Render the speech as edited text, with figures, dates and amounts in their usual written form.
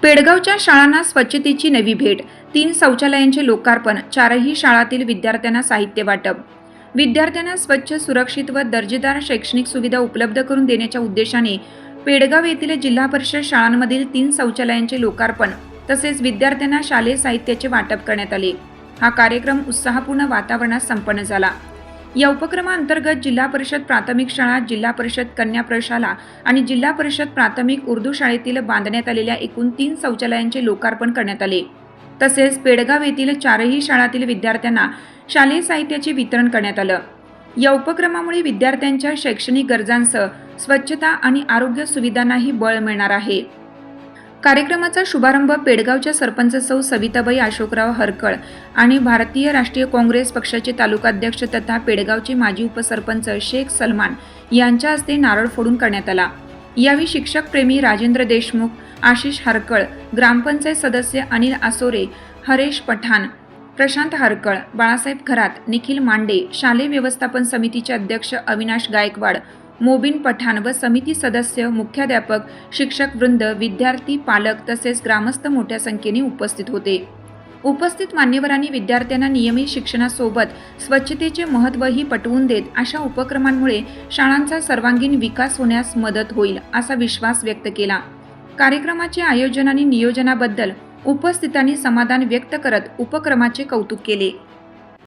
पेडगावच्या शाळांना स्वच्छतेची नवी भेट, 3 शौचालयांचे लोकार्पण, 4ही शाळांतील विद्यार्थ्यांना साहित्य वाटप. विद्यार्थ्यांना स्वच्छ, सुरक्षित व दर्जेदार शैक्षणिक सुविधा उपलब्ध करून देण्याच्या उद्देशाने पेडगाव येथील जिल्हा परिषद शाळांमधील 3 शौचालयांचे लोकार्पण तसेच विद्यार्थ्यांना शालेय साहित्याचे वाटप करण्यात आले. हा कार्यक्रम उत्साहपूर्ण वातावरणात संपन्न झाला. या उपक्रमाअंतर्गत जिल्हा परिषद प्राथमिक शाळा, जिल्हा परिषद कन्या प्रशाला आणि जिल्हा परिषद प्राथमिक उर्दू शाळेतील बांधण्यात आलेल्या एकूण 3 शौचालयांचे लोकार्पण करण्यात आले. तसेच पेडगाव येथील 4ही शाळांतील विद्यार्थ्यांना शालेय साहित्याचे वितरण करण्यात आलं. या उपक्रमामुळे विद्यार्थ्यांच्या शैक्षणिक गरजांसह स्वच्छता आणि आरोग्य सुविधांनाही बळ मिळणार आहे. कार्यक्रमाचा शुभारंभ पेडगावच्या सरपंच सौ सविताबाई अशोकराव हरकळ आणि भारतीय राष्ट्रीय काँग्रेस पक्षाचे तालुकाध्यक्ष तथा पेडगावचे माजी उपसरपंच शेख सलमान यांच्या हस्ते नारळ फोडून करण्यात आला. यावेळी शिक्षक प्रेमी राजेंद्र देशमुख, आशिष हरकळ, ग्रामपंचायत सदस्य अनिल आसोरे, हरेश पठाण, प्रशांत हरकळ, बाळासाहेब खरात, निखिल मांडे, शालेय व्यवस्थापन समितीचे अध्यक्ष अविनाश गायकवाड, मोबिन पठाण व समिती सदस्य, मुख्याध्यापक, शिक्षक वृंद, विद्यार्थी, पालक तसेच ग्रामस्थ मोठ्या संख्येने उपस्थित होते. उपस्थित मान्यवरांनी विद्यार्थ्यांना नियमित शिक्षणासोबत स्वच्छतेचे महत्त्वही पटवून देत अशा उपक्रमांमुळे शाळांचा सर्वांगीण विकास होण्यास मदत होईल असा विश्वास व्यक्त केला. कार्यक्रमाचे आयोजन आणि नियोजनाबद्दल उपस्थितांनी समाधान व्यक्त करत उपक्रमाचे कौतुक केले.